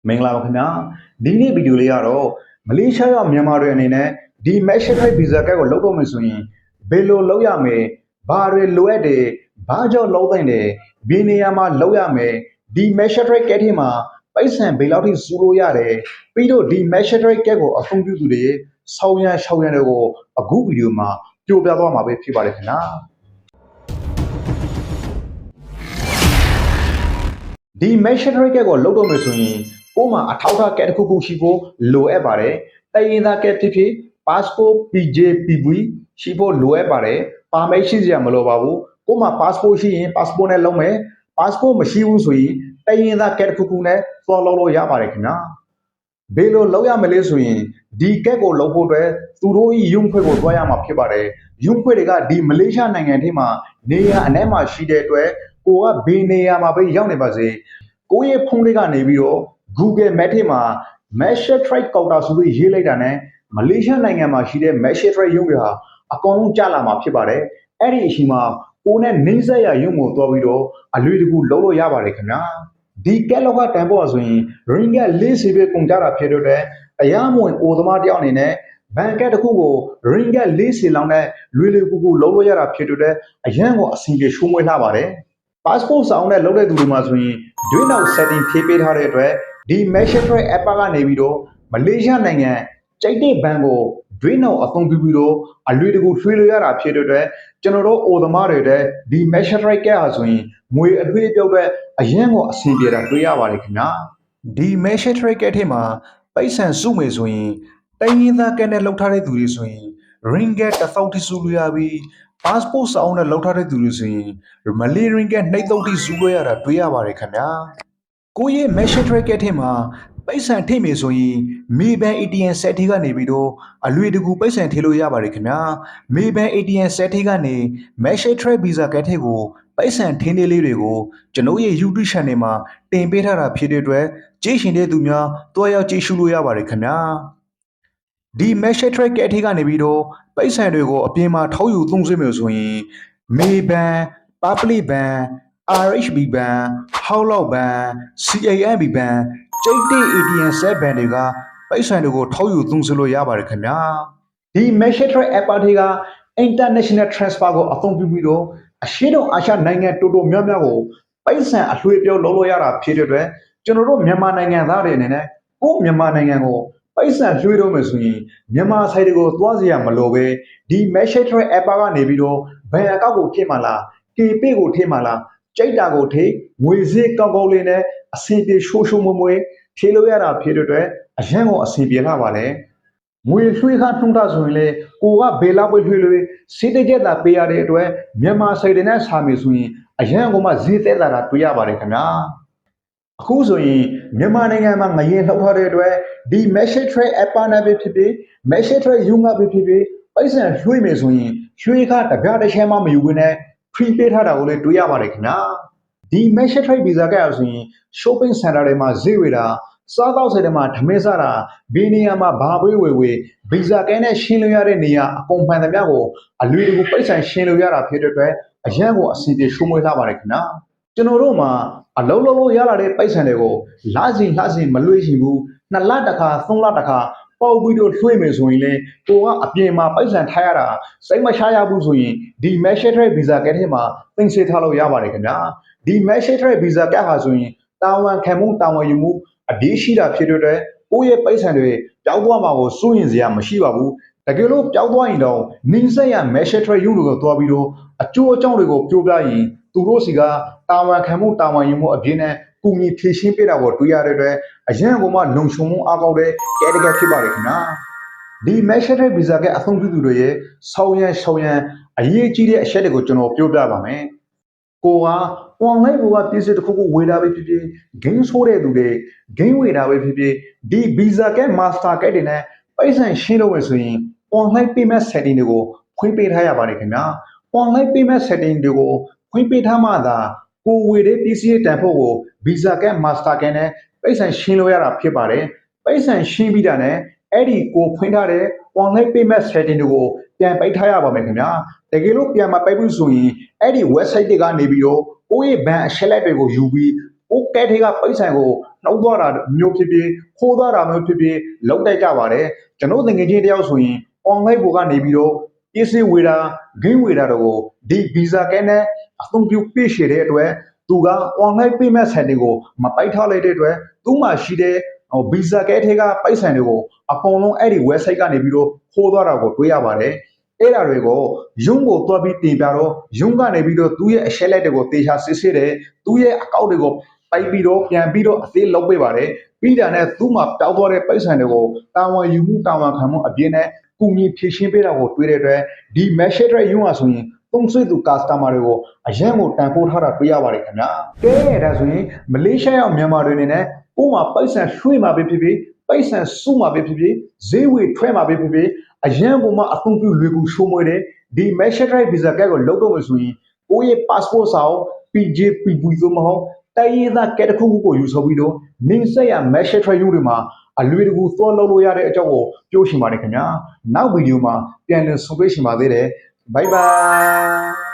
မင်္ဂလာပါခင်ဗျာဒီနေ့ဗီဒီယိုလေးကတော့မလေးရှားရောက်မြန်မာတွေအနေနဲ့ဒီ Malaysia Trade Visa ကတ်ကိုလုပ်တော့မယ်ဆိုရင်ဘယ်လိုလုပ်ရမလဲဘာတွေလိုအပ်တယ်ဘာကြောင့်လုပ်သင့်တယ်ဘယ်နေရာမှာလုပ်ရမယ်ဒီ Malaysia Trade ကတ်ထဲမှာပိုက်ဆံဘယ်လောက်ထိစုလို့ရတယ်ပြီးတော့ဒီ Malaysia Trade ကတ်ကိုအသုံးပြုသူတွေဆောင်းရန်တွေကိုအခုဗီဒီယိုမှာပြောပြသွားမှာပဲဖြစ်ပါတယ်ခင်ဗျာဒီ Malaysia Trade ကတ်ကိုလုပ်တော့မယ်ဆိုရင်ကိုမှအထောက်အထားကတ်တစ်ခုခုရှိဖို့လိုအပ်ပါတယ်။တိုင်းရင်းသားကတ်ဖြစ်ဖြစ် passport PJPV ရှိဖို့လိုအပ်ပါတယ်။ပါမိတ်ရှိစရာမလိုပါဘူး။ကိုမှ passport ရှိရင် passport နဲ့လုပ်မယ်။ passport မရှိဘူးဆိုရင်တိုင်းရင်းသားကတ်တစ်ခုခုနဲ့ follow လို့ရပါတယ်ခင်ဗျာ။ဘယ်လိုလုပ်ရမလဲဆိုရင်ဒီကတ်ကိုလုပ်ဖို့အတွက်သူတို့ရုံးဖွဲ့ကိုတွားရမှာဖြစ်ပါတယ်။ရုံးဖွဲ့တွေကဒီမလေးရှားနိုင်ငံထဲမှာနေရာအနှံ့မှာရှိတဲ့အတွက်ကိုကဘယ်နေရာမှာပဲရောက်နေပါစေကိုရဲ့ဖုန်းလေးကနေပြီးတော့ Google Map ထဲမှာ Malaysia Trade Counter ဆိုပြီးရေးလိုက်တာနဲ့မလေးရှားနိုင်ငံမှာရှိတဲ့ Malaysia Trade ရုံးတွေဟာအကုန်လုံးကျလာမှာဖြစ်ပါတယ်။အဲ့ဒီအချိန်မှာကိုနဲ့နှင်းဆက်ရရုံးကိုတွားပြီးတော့အလွယ်တကူလုပ်လို့ရပါတယ်ခင်ဗျာ။ဒီကက်လောက်ကတန်ဖို့ဆိုရင် Ringgit 40ပဲကုန်ကြတာဖြစ်တဲ့အတွက်တရားမဝင်အိုသမားတယောက်အနေနဲ့ဘဏ်ကတ်တစ်ခုကို Ringgit 40လောက်နဲ့လွယ်ကူလုပ်လို့ရတာဖြစ်တဲ့အတွက်အရန်ကိုအဆင်ပြေရှုံးမွေးလာပါတယ်။ passport စာအုပ်နဲ့လုပ်တဲ့သူတွေမှာဆိုရင်ဒွေးနောက် setting ဖြည့်ပေးထားတဲ့အတွက်ဒီ Malaysia Trade app ကနေပြီးတော့မလေးရှားနိုင်ငံကြိုက်တဲ့ဘဏ်ကိုဒွေးနောက်အသုံးပြုပြီးတော့အလွယ်တကူရွှေ့လို့ရတာဖြစ်တဲ့အတွက်ကျွန်တော်တို့အိုသမားတွေတဲ့ဒီ Malaysia Trade ကဟာဆိုရင်ငွေအထွေးပြောက်တဲ့အရန်ကိုအဆင်ပြေတာတွေ့ရပါတယ်ခင်ဗျာဒီ Malaysia Trade ကထဲမှာပိုက်ဆံစုမယ်ဆိုရင်တိုင်းရင်းသားကနဲ့လောက်ထားတဲ့သူတွေဆိုရင် Ringgit 1000ထိစုလို့ရပြီး passport စာအုပ်နဲ့လောက်ထားတဲ့သူတွေဆိုရင်မလေး Ringgit 2000ထိစုလို့ရတာတွေ့ရပါတယ်ခင်ဗျာကိုရဲ့ Malaysia Trade ကထဲမှာပိုက်ဆံထိမယ်ဆိုရင် Maybank ATM ဆက်ထိကနေပြီးတော့အလွယ်တကူပိုက်ဆံထိလို့ရပါတယ်ခင်ဗျာ Maybank ATM ဆက်ထိကနေ Malaysia Trade Visa ကထဲကိုပိုက်ဆံထင်းလေးတွေကိုကျွန်တော်ရဲ့ YouTube Channel မှာတင်ပေးထားတာဖြစ်တဲ့အတွက်ကြည့်ရှင်တဲ့သူများတွားရောက်ကြည့်ရှုလို့ရပါတယ်ခင်ဗျာဒီ Malaysia Trade ကထဲကနေပြီးတော့ပိုက်ဆံတွေကိုအပြင်မှာထောက်ယူသုံးစွဲမယ်ဆိုရင် Maybank, Public Bank, RHB Bank, Howlock Bank, CIMB Bank ကျိတ်တဲ့ ATM ဆက်ဘဏ်တွေကပိုက်ဆံတွေကိုထောက်ယူသုံးစွဲလို့ရပါတယ်ခင်ဗျာဒီ Malaysia Trade app တွေက International Transfer ကိုအသုံးပြုပြီးတော့အရှေ့တောင်အာရှနိုင်ငံတော်တော်များများကိုပိုက်ဆံအလွှဲပြောင်းလုပ်လို့ရတာဖြစ်တဲ့အတွက်ကျွန်တော်တို့မြန်မာနိုင်ငံသားတွေအနေနဲ့ကိုမြန်မာနိုင်ငံကိုပိုက်ဆံလွှဲတော့မယ်ဆိုရင်မြန်မာဆိုင်တွေကိုသွားစရာမလိုပဲဒီ Malaysia Trade app ကနေပြီးတော့ဘယ်အကောက်ကိုထည့်မှလား KP ကိုထည့်မှလားကြိုက်တာကိုထိငွေစည်းကောက်လေးနဲ့အဆင်ပြေရှိုးမွေးထည့်လို့ရတာဖြစ်တဲ့အတွက်အရန်ကိုအဆင်ပြေလာပါလေငွေရွှေခါထုံးတာဆိုရင်လေကိုကဘေးလောက်ပဲရွှေလို့စိတ်တကြက်တာပေးရတဲ့အတွက်မြန်မာဆိုင်တွေနဲ့စာမေးဆိုရင်အရန်ကိုမှဈေးသက်လာတာတွေ့ရပါတယ်ခင်ဗျာအခုဆိုရင်မြန်မာနိုင်ငံမှာငရင်လှုပ်ထားတဲ့အတွက်ဒီ Malaysia Trade app နဲ့ပဲဖြစ်ဖြစ် Malaysia Trade ရုံးကပဲဖြစ်ဖြစ်ပိုက်ဆံရွှေ့မယ်ဆိုရင်ရွှေခါတပြားတစ်ချက်မှမယူဘဲနဲ့ free ပေးထားတာကိုလည်းတွေ့ရပါတယ်ခင်ဗျာဒီ Malaysia Trade Visa ကဆိုရင် shopping center တွေမှာဈေးဝယ်တာစားသောက်ဆိုင်တွေမှာဓမဲစားတာဘယ်နေရာမှာဘာပွဲဝယ် Visa ကနဲ့ရှင်းလို့ရတဲ့နေရာအကုန်မှန်သမျှကိုအလွယ်တကူပိုက်ဆံရှင်းလို့ရတာဖြစ်တဲ့အတွက်အရန်ကိုအဆင်ပြေရှုံးမွေးလာပါတယ်ခင်ဗျာကျွန်တော်တို့မှာအလုံးလုံးရလာတဲ့ပိုက်ဆံတွေကိုလစဉ်မလွှဲချင်ဘူး2လတစ်ခါ3လတစ်ခါပေါက်ပြီးတော့လွှဲမယ်ဆိုရင်လေကိုကအပြင်မှာပိုက်ဆံထားရတာစိတ်မချရဘူးဆိုရင်ဒီ Malaysia Trade Visa ကထဲမှာသိမ်းဆည်းထားလို့ရပါတယ်ခင်ဗျာဒီ Malaysia Trade Visa ကဟာဆိုရင်တာဝန်ခံမှုတာဝန်ယူမှုအဒီရှိတာဖြစ်တဲ့အတွက်ကိုယ့်ရဲ့ပိုက်ဆံတွေပျောက်သွားမှာကိုစိုးရင်စရာမရှိပါဘူးတကယ်လို့ပျောက်သွားရင်တော့နင်းဆက်ရ Malaysia Trade ရုံးတွေကိုသွားပြီးတော့အကျိုးအကြောင်းတွေကိုပြောပြရင်သူတို့စီကတာဝန်ခံမှုတာဝန်ယူမှုအပြည့်နဲ့ကုညီဖြည့်ရှင်းပေးတာကိုတွေ့ရတဲ့အတွက်အရင်ကမှလုံခြုံမှုအကောက်တဲ့ကဲတကယ်ဖြစ်ပါတယ်ခင်ဗျာဒီ Malaysia Trade Visa ကအသုံးပြုသူတွေရဲ့ဆောင်းရန်အရေးကြီးတဲ့အချက်တွေကိုကျွန်တော်ပြောပြပါမယ်ကိုက online ကိုပစ္စည်းတစ်ခုခုဝယ်တာပဲဖြစ်ဖြစ် game ဆိုးတဲ့သူတွေ game ဝယ်တာပဲဖြစ်ဖြစ်ဒီ Visa က Master ကတွေနဲ့ပိုက်ဆံရှင်းလို့ရဆိုရင် online payment setting တွေကိုဖွင့်ပေးထားရပါတယ်ခင်ဗျာ online payment setting တွေကိုဖွင့်ပေးထားမှသာကိုဝယ်တဲ့ပစ္စည်းတန်ဖို့ကို Visa က Master ကနဲ့ပိုက်ဆံရှင်းလို့ရတာဖြစ်ပါတယ်ပိုက်ဆံရှင်းပြီးတာနဲ့အဲ့ဒီကိုဖွင့်ထားတဲ့ online payment setting တွေကိုပြန်ပိတ်ထားရပါမယ်ခင်ဗျာတကယ်လို့ပြန်မပိတ်ဘူးဆိုရင်အဲ့ဒီ website တွေကနေပြီးတော့ကိုယ့်ရဲ့ဘဏ်အချက်လက်တွေကိုယူပြီး ကိုကဲထေကပိတ်ဆိုင်ကိုနှုတ်သွားတာမျိုးဖြစ်ဖြစ်ခိုးသွားတာမျိုးဖြစ်ဖြစ်လောက်တိုက်ကြပါတယ်ကျွန်တော်ငွေချင်းတယောက်ဆိုရင် online ပေါ်ကနေပြီးတော့ပစ္စည်းဝေတာဂင်းဝေတာတော့ဒီ visa ကဲနဲ့အသုံးပြုပြည့်ရှည်တဲ့အတွက်သူက online payment ဆိုင်တွေကိုမပိုက်ထားလိုက်တဲ့အတွက်သူ့မှာရှိတဲ့visa ကဲထဲကပိုက်ဆိုင်တွေကိုအကုန်လုံးအဲ့ဒီ website ကနေပြီးတော့ခိုးသွားတာကိုတွေ့ရပါတယ်အဲ့ဒါတွေကိုရုံးကိုတွားပြီးတင်ပြတော့ရုံးကနေပြီးတော့သူ့ရဲ့အချက်လက်တွေကိုတေချာစစ်ဆေးတယ်သူ့ရဲ့အကောင့်တွေကိုပိုက်ပြီးတော့ပြန်ပြီးတော့အသေးလုပ်ပေးပါတယ်ပြီးတာနဲ့သူ့မှာတောက်သွားတဲ့ပိုက်ဆိုင်တွေကိုတာဝန်ယူမှုတာဝန်ခံမှုအပြည့်နဲ့ကူညီဖြည့်ရှင်းပေးတာကိုတွေ့တဲ့အတွက်ဒီ message တွေရုံးမှာဆိုရင်သုံးဆွေသူ customer တွေကိုအရင်ကိုတန်ဖိုးထားတာတွေ့ရပါတယ်ခင်ဗျာကဲဒါဆိုရင်မလေးရှားရောက်မြန်မာတွေအနေနဲ့ကို့မှာပိုက်ဆံရွှေ့မှာပဲဖြစ်ဖြစ်ပိုက်ဆံစုမှာပဲဖြစ်ဖြစ်ဈေးဝေထွက်မှာပဲဖြစ်ဖြစ်အရင်ကမှအသုံးပြုလွယ်ကူရှိုးမွေးတဲ့ဒီ message visa ကဲကိုလောက်တော့မယ်ဆိုရင်ကိုယ့်ရဲ့ passport စာအုပ် PJPV သို့မဟုတ်တိုင်းရင်းသားကဲတစ်ခုခုကိုယူဆောင်ပြီးတော့နေဆက်ရ message ရုံးတွေမှာအလွယ်တကူသွားလုပ်လို့ရတဲ့အကြောင်းကိုပြောရှင်ပါတယ်ခင်ဗျာနောက်ဗီဒီယိုမှာပြန်လည်ဆုံတွေ့ရှင်ပါသေးတယ်ဘိုင်ဘိုင်